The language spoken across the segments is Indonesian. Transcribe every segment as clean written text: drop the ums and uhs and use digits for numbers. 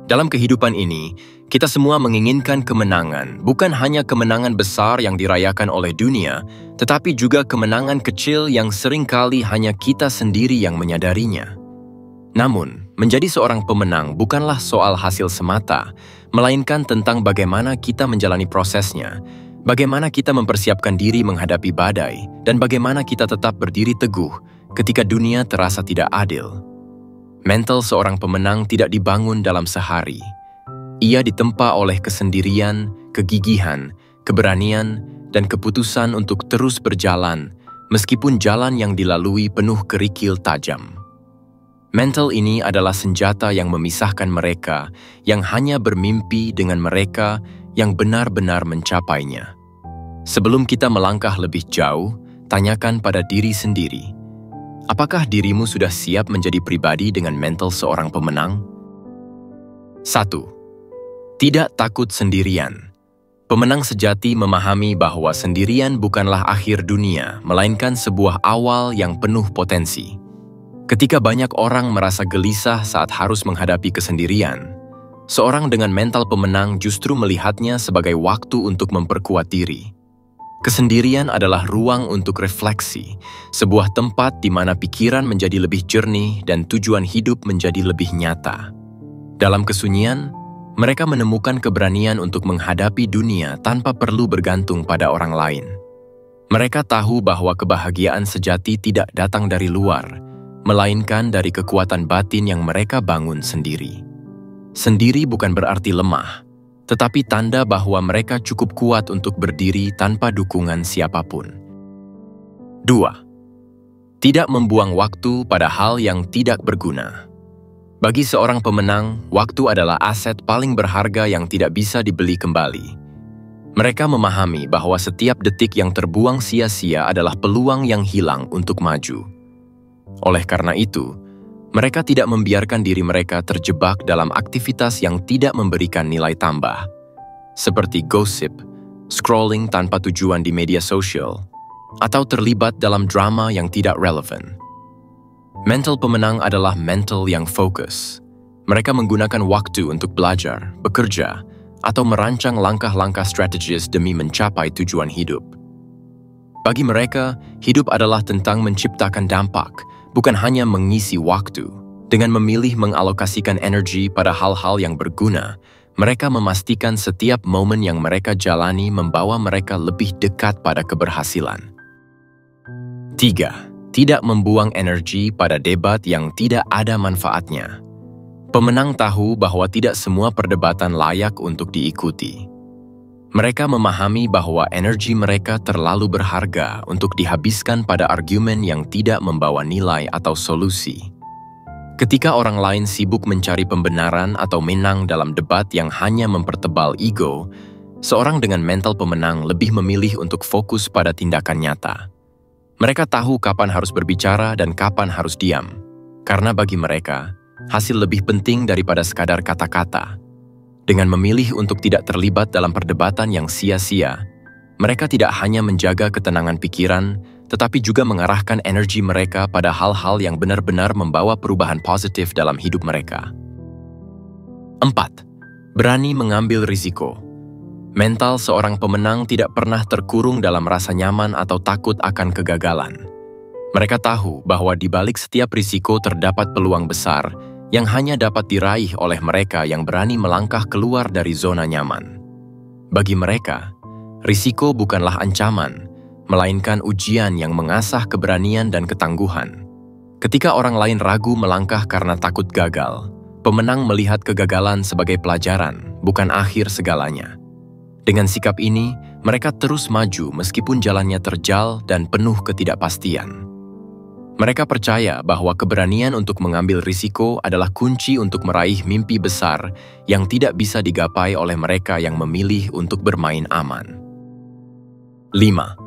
Dalam kehidupan ini, kita semua menginginkan kemenangan, bukan hanya kemenangan besar yang dirayakan oleh dunia, tetapi juga kemenangan kecil yang seringkali hanya kita sendiri yang menyadarinya. Namun, menjadi seorang pemenang bukanlah soal hasil semata, melainkan tentang bagaimana kita menjalani prosesnya, bagaimana kita mempersiapkan diri menghadapi badai, dan bagaimana kita tetap berdiri teguh ketika dunia terasa tidak adil. Mental seorang pemenang tidak dibangun dalam sehari. Ia ditempa oleh kesendirian, kegigihan, keberanian, dan keputusan untuk terus berjalan, meskipun jalan yang dilalui penuh kerikil tajam. Mental ini adalah senjata yang memisahkan mereka yang hanya bermimpi dengan mereka yang benar-benar mencapainya. Sebelum kita melangkah lebih jauh, tanyakan pada diri sendiri, apakah dirimu sudah siap menjadi pribadi dengan mental seorang pemenang? 1. Tidak takut sendirian. Pemenang sejati memahami bahwa sendirian bukanlah akhir dunia, melainkan sebuah awal yang penuh potensi. Ketika banyak orang merasa gelisah saat harus menghadapi kesendirian, seorang dengan mental pemenang justru melihatnya sebagai waktu untuk memperkuat diri. Kesendirian adalah ruang untuk refleksi, sebuah tempat di mana pikiran menjadi lebih jernih dan tujuan hidup menjadi lebih nyata. Dalam kesunyian, mereka menemukan keberanian untuk menghadapi dunia tanpa perlu bergantung pada orang lain. Mereka tahu bahwa kebahagiaan sejati tidak datang dari luar, melainkan dari kekuatan batin yang mereka bangun sendiri. Sendiri bukan berarti lemah, tetapi tanda bahwa mereka cukup kuat untuk berdiri tanpa dukungan siapapun. 2. Tidak membuang waktu pada hal yang tidak berguna. Bagi seorang pemenang, waktu adalah aset paling berharga yang tidak bisa dibeli kembali. Mereka memahami bahwa setiap detik yang terbuang sia-sia adalah peluang yang hilang untuk maju. Oleh karena itu, mereka tidak membiarkan diri mereka terjebak dalam aktivitas yang tidak memberikan nilai tambah, seperti gossip, scrolling tanpa tujuan di media sosial, atau terlibat dalam drama yang tidak relevan. Mental pemenang adalah mental yang fokus. Mereka menggunakan waktu untuk belajar, bekerja, atau merancang langkah-langkah strategis demi mencapai tujuan hidup. Bagi mereka, hidup adalah tentang menciptakan dampak, bukan hanya mengisi waktu. Dengan memilih mengalokasikan energi pada hal-hal yang berguna, mereka memastikan setiap momen yang mereka jalani membawa mereka lebih dekat pada keberhasilan. 3. Tidak membuang energi pada debat yang tidak ada manfaatnya. Pemenang tahu bahwa tidak semua perdebatan layak untuk diikuti. Mereka memahami bahwa energi mereka terlalu berharga untuk dihabiskan pada argumen yang tidak membawa nilai atau solusi. Ketika orang lain sibuk mencari pembenaran atau menang dalam debat yang hanya mempertebal ego, seorang dengan mental pemenang lebih memilih untuk fokus pada tindakan nyata. Mereka tahu kapan harus berbicara dan kapan harus diam, karena bagi mereka, hasil lebih penting daripada sekadar kata-kata. Dengan memilih untuk tidak terlibat dalam perdebatan yang sia-sia, mereka tidak hanya menjaga ketenangan pikiran, tetapi juga mengarahkan energi mereka pada hal-hal yang benar-benar membawa perubahan positif dalam hidup mereka. 4. Berani mengambil risiko. Mental seorang pemenang tidak pernah terkurung dalam rasa nyaman atau takut akan kegagalan. Mereka tahu bahwa di balik setiap risiko terdapat peluang besar yang hanya dapat diraih oleh mereka yang berani melangkah keluar dari zona nyaman. Bagi mereka, risiko bukanlah ancaman, melainkan ujian yang mengasah keberanian dan ketangguhan. Ketika orang lain ragu melangkah karena takut gagal, pemenang melihat kegagalan sebagai pelajaran, bukan akhir segalanya. Dengan sikap ini, mereka terus maju meskipun jalannya terjal dan penuh ketidakpastian. Mereka percaya bahwa keberanian untuk mengambil risiko adalah kunci untuk meraih mimpi besar yang tidak bisa digapai oleh mereka yang memilih untuk bermain aman. 5.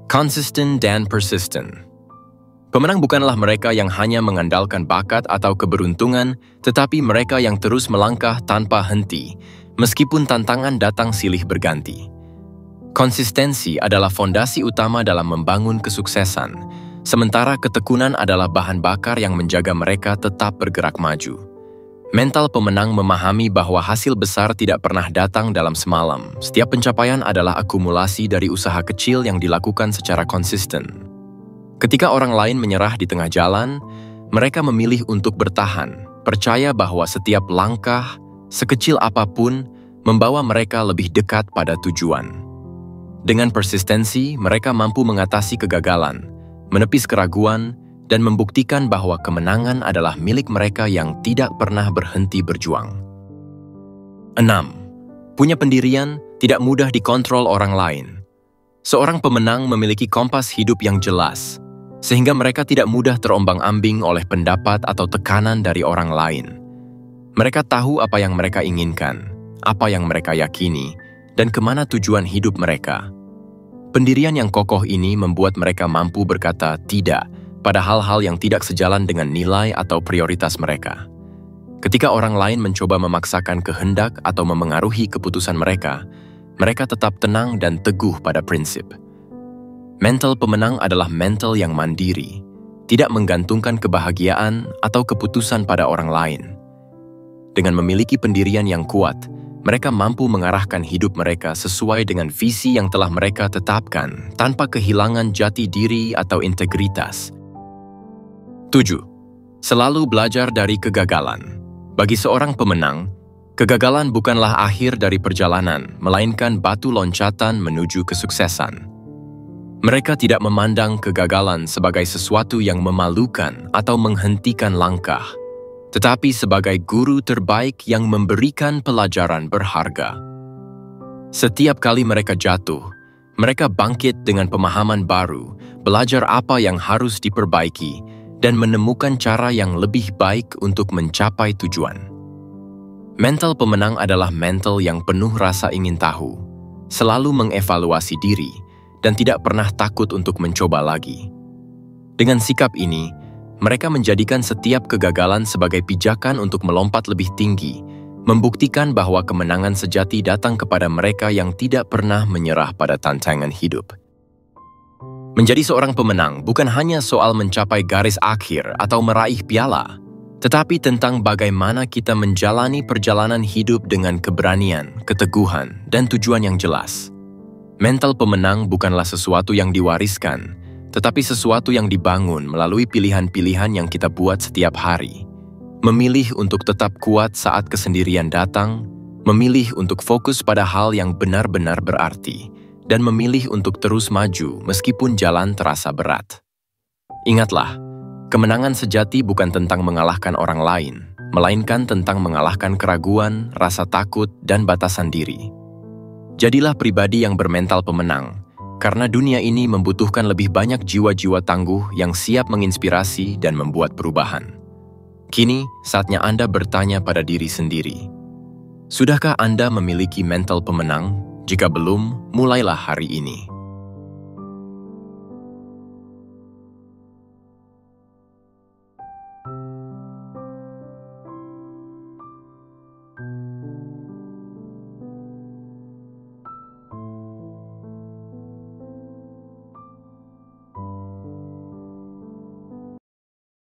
Consistent dan persistent. Pemenang bukanlah mereka yang hanya mengandalkan bakat atau keberuntungan, tetapi mereka yang terus melangkah tanpa henti, meskipun tantangan datang silih berganti. Konsistensi adalah fondasi utama dalam membangun kesuksesan, sementara ketekunan adalah bahan bakar yang menjaga mereka tetap bergerak maju. Mental pemenang memahami bahwa hasil besar tidak pernah datang dalam semalam. Setiap pencapaian adalah akumulasi dari usaha kecil yang dilakukan secara konsisten. Ketika orang lain menyerah di tengah jalan, mereka memilih untuk bertahan, percaya bahwa setiap langkah, sekecil apapun, membawa mereka lebih dekat pada tujuan. Dengan persistensi, mereka mampu mengatasi kegagalan, menepis keraguan, dan membuktikan bahwa kemenangan adalah milik mereka yang tidak pernah berhenti berjuang. 6. Punya pendirian tidak mudah dikontrol orang lain. Seorang pemenang memiliki kompas hidup yang jelas, sehingga mereka tidak mudah terombang-ambing oleh pendapat atau tekanan dari orang lain. Mereka tahu apa yang mereka inginkan, apa yang mereka yakini, dan kemana tujuan hidup mereka. Pendirian yang kokoh ini membuat mereka mampu berkata tidak pada hal-hal yang tidak sejalan dengan nilai atau prioritas mereka. Ketika orang lain mencoba memaksakan kehendak atau memengaruhi keputusan mereka, mereka tetap tenang dan teguh pada prinsip. Mental pemenang adalah mental yang mandiri, tidak menggantungkan kebahagiaan atau keputusan pada orang lain. Dengan memiliki pendirian yang kuat, mereka mampu mengarahkan hidup mereka sesuai dengan visi yang telah mereka tetapkan tanpa kehilangan jati diri atau integritas. 7. Selalu belajar dari kegagalan. Bagi seorang pemenang, kegagalan bukanlah akhir dari perjalanan, melainkan batu loncatan menuju kesuksesan. Mereka tidak memandang kegagalan sebagai sesuatu yang memalukan atau menghentikan langkah, tetapi sebagai guru terbaik yang memberikan pelajaran berharga. Setiap kali mereka jatuh, mereka bangkit dengan pemahaman baru, belajar apa yang harus diperbaiki, dan menemukan cara yang lebih baik untuk mencapai tujuan. Mental pemenang adalah mental yang penuh rasa ingin tahu, selalu mengevaluasi diri, dan tidak pernah takut untuk mencoba lagi. Dengan sikap ini, mereka menjadikan setiap kegagalan sebagai pijakan untuk melompat lebih tinggi, membuktikan bahwa kemenangan sejati datang kepada mereka yang tidak pernah menyerah pada tantangan hidup. Menjadi seorang pemenang bukan hanya soal mencapai garis akhir atau meraih piala, tetapi tentang bagaimana kita menjalani perjalanan hidup dengan keberanian, keteguhan, dan tujuan yang jelas. Mental pemenang bukanlah sesuatu yang diwariskan, tetapi sesuatu yang dibangun melalui pilihan-pilihan yang kita buat setiap hari. Memilih untuk tetap kuat saat kesendirian datang, memilih untuk fokus pada hal yang benar-benar berarti, dan memilih untuk terus maju meskipun jalan terasa berat. Ingatlah, kemenangan sejati bukan tentang mengalahkan orang lain, melainkan tentang mengalahkan keraguan, rasa takut, dan batasan diri. Jadilah pribadi yang bermental pemenang, karena dunia ini membutuhkan lebih banyak jiwa-jiwa tangguh yang siap menginspirasi dan membuat perubahan. Kini, saatnya Anda bertanya pada diri sendiri. Sudahkah Anda memiliki mental pemenang? Jika belum, mulailah hari ini.